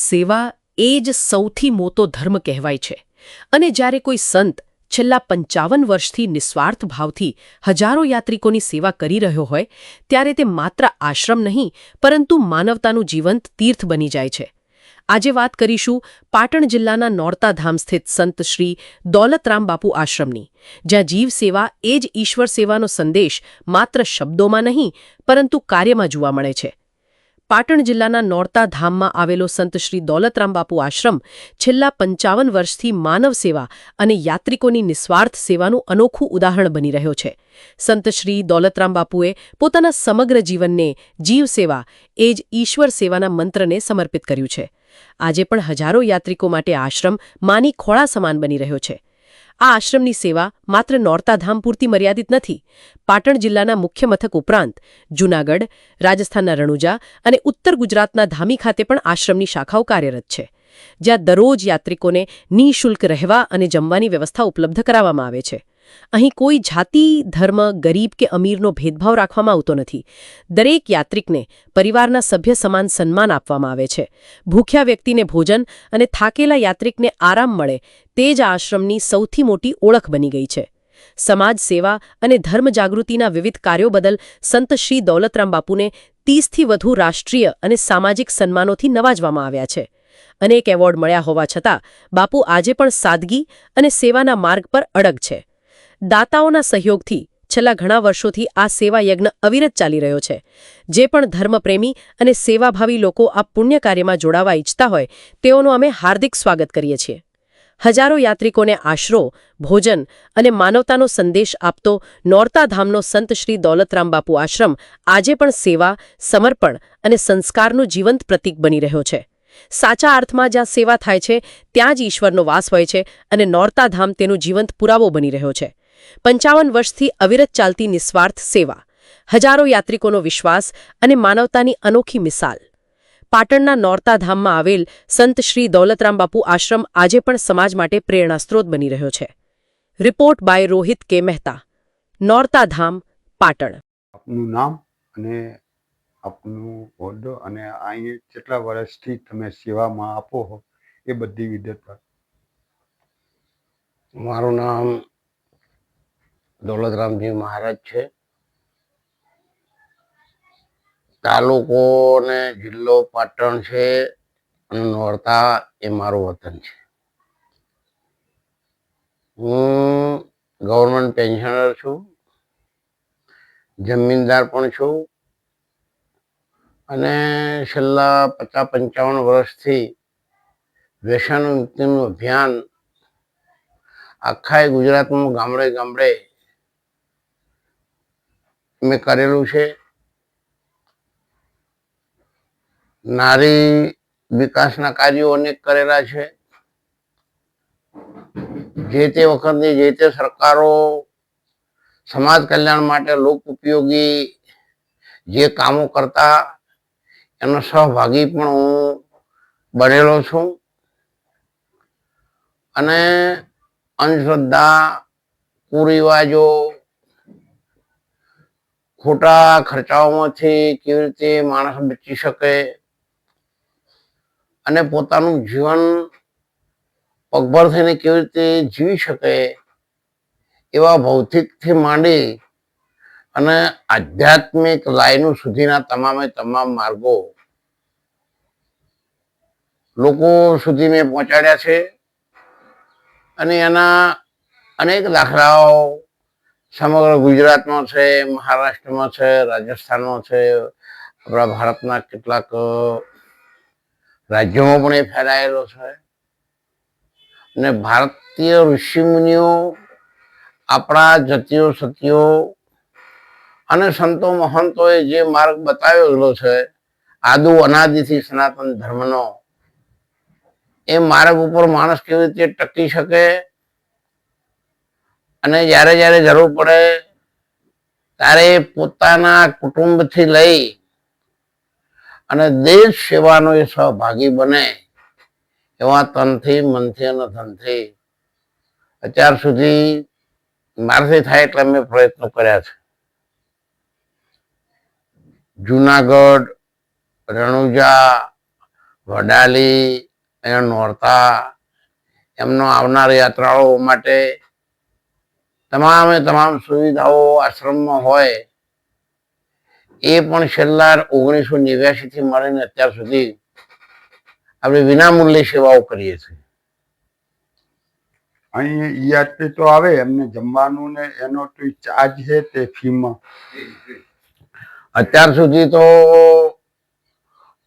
સેવા એ જ સૌથી મોટો ધર્મ કહેવાય છે અને જ્યારે કોઈ સંત છેલ્લા 55 વર્ષથી નિસ્વાર્થ ભાવથી હજારો યાત્રિકોની સેવા કરી રહ્યો હોય ત્યારે તે માત્ર આશ્રમ નહીં પરંતુ માનવતાનું જીવંત તીર્થ બની જાય છે. આજે વાત કરીશું પાટણ જિલ્લાના નોરતા ધામ સ્થિત સંત શ્રી દૌલતરામ બાપુ આશ્રમની, જ્યાં જીવ સેવા એ જ ઈશ્વર સેવાનો સંદેશ માત્ર શબ્દોમાં નહીં પરંતુ કાર્યમાં જોવા મળે છે. પાટણ જિલ્લાના નોરતા ધામમાં આવેલો સંત શ્રી દૌલતરામ બાપુ આશ્રમ છેલ્લા 55 વર્ષથી માનવ સેવા અને યાત્રિકોની નિસ્વાર્થ સેવાનું અનોખું ઉદાહરણ બની રહ્યો છે. સંત શ્રી દૌલતરામ બાપુએ પોતાના સમગ્ર જીવનને જીવ સેવા એ જ ઈશ્વર સેવાના મંત્રને સમર્પિત કર્યું છે. આજે પણ હજારો યાત્રિકો માટે આશ્રમ માની ખોળા સમાન બની રહ્યો છે. આ આશ્રમની સેવા માત્ર નોરતા ધામ પૂરતી મર્યાદિત નથી. પાટણ જિલ્લાના મુખ્ય મથક ઉપરાંત જૂનાગઢ, રાજસ્થાનના રણુજા અને ઉત્તર ગુજરાતના ધામી ખાતે પણ આશ્રમની શાખાઓ કાર્યરત છે, જ્યાં દરરોજ યાત્રિકોને નિઃશુલ્ક રહેવા અને જમવાની વ્યવસ્થા ઉપલબ્ધ કરાવવામાં આવે છે. અહીં કોઈ જાતિ, ધર્મ, ગરીબ કે અમીરનો ભેદભાવ રાખવામાં આવતો નથી. દરેક યાત્રિકને પરિવારના સભ્ય સમાન સન્માન આપવામાં આવે છે. ભૂખ્યા વ્યક્તિને ભોજન અને થાકેલા યાત્રિકને આરામ મળે તે જ આશ્રમની સૌથી મોટી ઓળખ બની ગઈ છે. સમાજ સેવા અને ધર્મ જાગૃતિના વિવિધ કાર્યો બદલ સંત શ્રી દૌલતરામ બાપુને 30થી વધુ રાષ્ટ્રીય અને સામાજિક સન્માનોથી નવાજવામાં આવ્યા છે. અનેક એવોર્ડ મળ્યા હોવા છતાં બાપુ આજે પણ સાદગી અને સેવાના માર્ગ પર અડગ છે. દાતાઓના સહયોગથી છેલ્લા ઘણા વર્ષોથી આ સેવા યજ્ઞ અવિરત ચાલી રહ્યો છે. જે પણ ધર્મપ્રેમી અને સેવાભાવી લોકો આ પુણ્ય કાર્યમાં જોડાવા ઈચ્છતા હોય તેઓનું અમે હાર્દિક સ્વાગત કરીએ છીએ. હજારો યાત્રિકોને આશરો, ભોજન અને માનવતાનો સંદેશ આપતો નોરતા ધામનો સંત શ્રી દૌલતરામ બાપુ આશ્રમ આજે પણ સેવા, સમર્પણ અને સંસ્કારનું જીવંત પ્રતીક બની રહ્યો છે. સાચા અર્થમાં જ્યાં સેવા થાય છે ત્યાં જ ઈશ્વરનો વાસ હોય છે અને નોરતા ધામ તેનો જીવંત પુરાવો બની રહ્યો છે. 55 વર્ષથી અવિરત ચાલતી નિસ્વાર્થ સેવા, હજારો યાત્રિકોનો વિશ્વાસ અને માનવતાની અનોખી મિસાલ. પાટણના નોરતા ધામમાં આવેલ સંત શ્રી દૌલતરામ બાપુ આશ્રમ આજે પણ સમાજ માટે પ્રેરણાસ્ત્રોત બની રહ્યો છે. રિપોર્ટ બાય રોહિત કે મહેતા, નોરતા ધામ, પાટણ. આપનું નામ અને આપનું હોદ્દો અને અહીં કેટલા વર્ષથી તમે સેવામાં આપો હો એ બધી વિગત. મારું નામ દૌલતરામજી મહારાજ છે. તાલુકો ને જિલ્લો પાટણ છે અને નોરતા એ મારું વતન છે. હું ગવર્મેન્ટ પેન્શનર છું, જમીનદાર પણ છું અને છેલ્લા 50-55 વર્ષથી વ્યસન મુક્તિનું અભિયાન આખા ગુજરાતમાં ગામડે ગામડે મેં કરેલું છે. નારી વિકાસના કાર્યો અનેક કરેલા છે. જે તે વખતની જે તે સરકારો સમાજ કલ્યાણ માટે લોક ઉપયોગી જે કામો કરતા એનો સહભાગી પણ હું બનેલો છું અને અંધશ્રદ્ધા, કુરિવાજો, ખોટા ખર્ચાઓમાંથી કેવી રીતે માણસ બચી શકે અને પોતાનું જીવન પગભર થઈને કેવી રીતે જીવી શકે એવા ભૌતિકથી માંડી અને આધ્યાત્મિક લાઈનો સુધીના તમામે તમામ માર્ગો લોકો સુધી મેં પહોંચાડ્યા છે અને એના અનેક દાખલાઓ સમગ્ર ગુજરાતમાં છે, મહારાષ્ટ્રમાં છે, રાજસ્થાનમાં છે, આપણા ભારતના કેટલાક રાજ્યોમાં પણ એ ફેલાયેલો છે. અને ભારતીય ઋષિમુનિઓ, આપણા જતીઓ સતીઓ અને સંતો મહંતોએ જે માર્ગ બતાવેલો છે આદુ અનાદિથી સનાતન ધર્મનો, એ માર્ગ ઉપર માણસ કેવી રીતે ટકી શકે અને જ્યારે જ્યારે જરૂર પડે ત્યારે પોતાના કુટુંબથી લઈ અને દેશ સેવાનો એ સહભાગી બને એવા તનથી, મનથી અને ધનથી અત્યાર સુધી મારાથી થાય એટલે મેં પ્રયત્નો કર્યા છે. જૂનાગઢ, રણુજા, વડાલી, અહીંયા નોરતા, એમનો આવનાર યાત્રાળુઓ માટે તમામ સુવિધાઓ આશ્રમમાં હોય એ પણ છેલ્લા 1989 થી મળીને અત્યાર સુધી આપણે વિનામૂલ્યે સેવાઓ કરીએ છીએ. અહીં યાત્રી તો આવે એમને જમવાનું ને એનો તો ચાર્જ છે તે ફીમાં? અત્યાર સુધી તો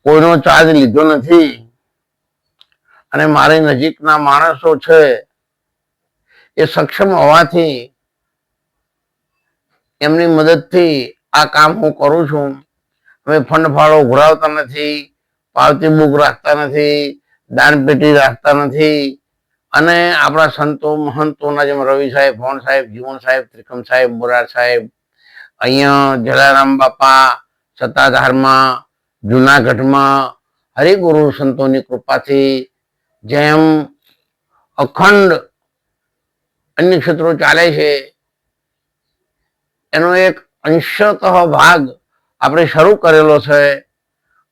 કોઈનો ચાર્જ લીધો નથી, અને મારી નજીકના માણસો છે એ સક્ષમ હોવાથી એમની મદદથી આ કામ હું કરું છું. અમે ફંડ ફાળો ઉઘરાવતા નથી, પાવતી બુક રાખતા નથી, દાન પેટી રાખતા નથી, અને આપણા સંતો મહંતોના જેમ રવિ સાહેબ, ભવન સાહેબ, જીવન સાહેબ, ત્રિકમ સાહેબ, મોરાર સાહેબ, અહીંયા જલારામ બાપા સત્તાધારમાં, જુનાગઢમાં હરિગુરુ સંતોની કૃપાથી જેમ અખંડ અન્ય ક્ષેત્રો ચાલે છે એનો એક અંશતઃ ભાગ આપણે શરૂ કરેલો છે,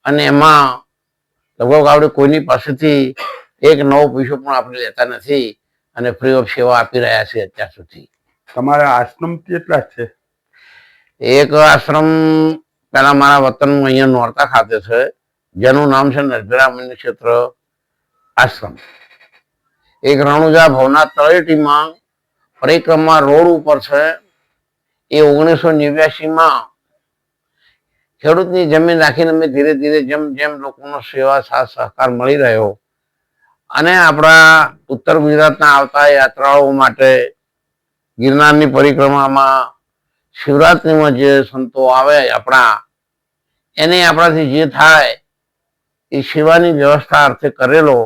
અને એમાં લગભગ આપણે કોઈની પાસેથી એક નવો પૈસો પણ આપણે લેતા નથી, અને ફ્રી ઓફ સેવા આપી રહ્યા છે અત્યાર સુધી. તમારા આશ્રમ કેટલા છે? એક આશ્રમ પેલા મારા વતન અહીંયા નોરતા ખાતે છે, જેનું નામ છે નરભેરા મન્ય ક્ષેત્ર આશ્રમ. એક રણુજા ભવનાથ તળેટીમાં પરિક્રમા રોડ ઉપર છે. એ 1989 ખેડૂતની જમીન રાખીને અમે ધીરે ધીરે જેમ જેમ લોકોનો સેવા સાથ સહકાર મળી રહ્યો, અને આપણા ઉત્તર ગુજરાતના આવતા યાત્રાળુઓ માટે ગિરનારની પરિક્રમામાં શિવરાત્રિમાં જે સંતો આવે આપણા, એને આપણાથી જે થાય એ સેવાની વ્યવસ્થા અર્થે કરેલો,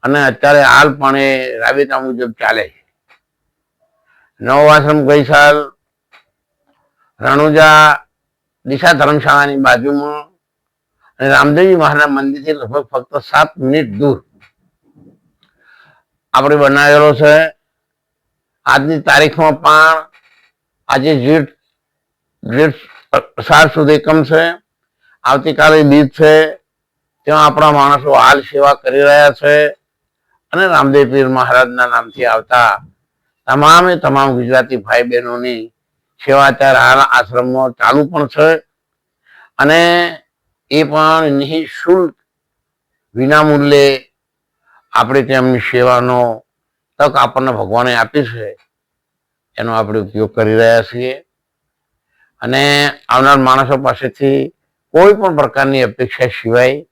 અને અત્યારે હાલ પણ એ રાબેતા મુજબ ચાલે છે. નવો આશ્રમ ગઈ સાલ રણુજા દિશા ધર્મશાળાની બાજુમાં અને રામદેવજી મહારાજના મંદિરથી લગભગ ફક્ત 7 મિનિટ દૂર આપણે બનાવેલો છે. આજની તારીખમાં પણ આજે જેઠ 7 સુધી એકમ છે, આવતીકાલે બીજ છે, ત્યાં આપણા માણસો હાલ સેવા કરી રહ્યા છે, અને રામદેવ પીર મહારાજના નામથી આવતા તમામ ગુજરાતી ભાઈ બહેનોની સેવા અત્યારે હાલ આશ્રમમાં ચાલુ પણ છે, અને એ પણ નિઃશુલ્ક વિનામૂલ્યે આપણે તેમની સેવાનો તક આપણને ભગવાને આપી છે, એનો આપણે ઉપયોગ કરી રહ્યા છીએ. અને આવનાર માણસો પાસેથી કોઈ પણ પ્રકારની અપેક્ષા સિવાય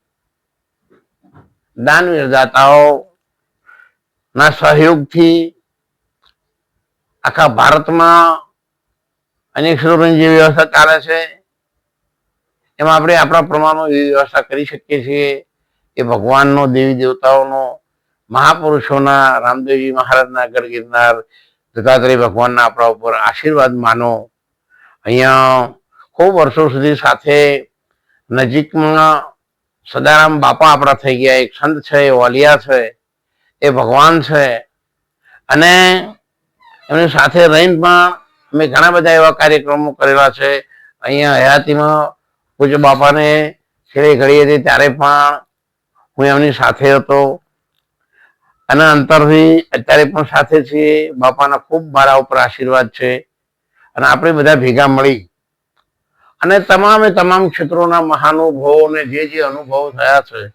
દાનવીર દાતાઓના સહયોગથી આખા ભારતમાં અનેક ક્ષેત્રોની જે વ્યવસ્થા ચાલે છે એમાં આપણે આપણા પ્રમાણમાં એવી વ્યવસ્થા કરી શકીએ છીએ. એ ભગવાનનો, દેવી દેવતાઓનો, મહાપુરુષોના, રામદેવજી મહારાજના, ગઢ ગિરનાર દત્તાત્રેય ભગવાનના આપણા ઉપર આશીર્વાદ માનો. અહીંયા ખૂબ વર્ષો સુધી સાથે નજીકમાં સદારામ બાપા આપણા થઈ ગયા, એક સંત છે, એ વાલિયા છે, એ ભગવાન છે, અને એમની સાથે રહીને પણ અમે ઘણા બધા એવા કાર્યક્રમો કરેલા છે. અહીંયા હયાતીમાં પૂજ્ય બાપાને છેલ્લી ઘડી હતી ત્યારે પણ હું એમની સાથે હતો, અને અંતરથી અત્યારે પણ સાથે છીએ. બાપાના ખૂબ મારા ઉપર આશીર્વાદ છે, અને આપણે બધા ભેગા મળી અને તમામ ક્ષેત્રોના મહાનુભાવોને જે અનુભવો થયા છે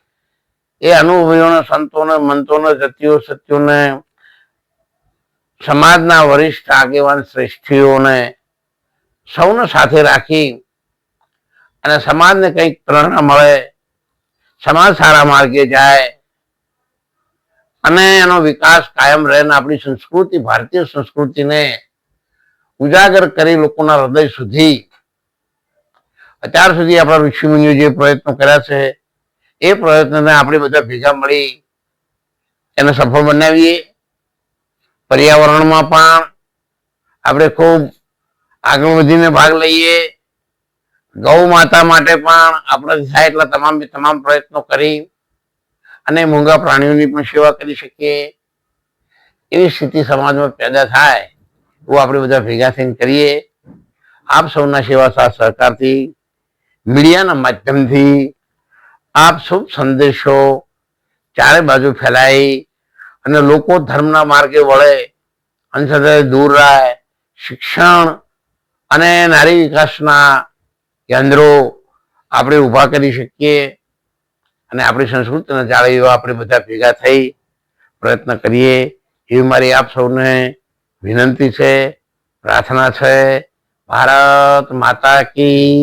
એ અનુભવીઓને, સંતોને, મંતોને, જતીઓ સત્યોને, સમાજના વરિષ્ઠ આગેવાન શ્રેષ્ઠીઓને સૌને સાથે રાખી અને સમાજને કંઈક પ્રેરણા મળે, સમાજ સારા માર્ગે જાય, અને એનો વિકાસ કાયમ રહે, ને આપણી સંસ્કૃતિ, ભારતીય સંસ્કૃતિને ઉજાગર કરી લોકોના હૃદય સુધી અત્યાર સુધી આપણા ઋષિમુનિઓ જે પ્રયત્નો કર્યા છે એ પ્રયત્નને આપણે બધા ભેગા મળી એને સફળ બનાવીએ. પર્યાવરણમાં પણ આપણે ખૂબ આગળ વધીને ભાગ લઈએ. ગૌ માતા માટે પણ આપણાથી થાય એટલા તમામ પ્રયત્નો કરી અને મૂંગા પ્રાણીઓની પણ સેવા કરી શકીએ. એવી સ્થિતિ સમાજમાં પેદા થાય એવું આપણે બધા ભેગા થઈને કરીએ. આપ સૌના સેવા સાથ સહકારથી, મીડિયાના માધ્યમથી આપ શુભ સંદેશો ચારે બાજુ ફેલાય અને લોકો ધર્મના માર્ગે વળે, અંધશ્રદ્ધાથી દૂર રહે, શિક્ષણ અને નારી વિકાસના કેન્દ્રો આપણે ઊભા કરી શકીએ અને આપણી સંસ્કૃતિને જાળવવા આપણે બધા ભેગા થઈ પ્રયત્ન કરીએ એવી મારી આપ સૌને વિનંતી છે, પ્રાર્થના છે. ભારત માતા કી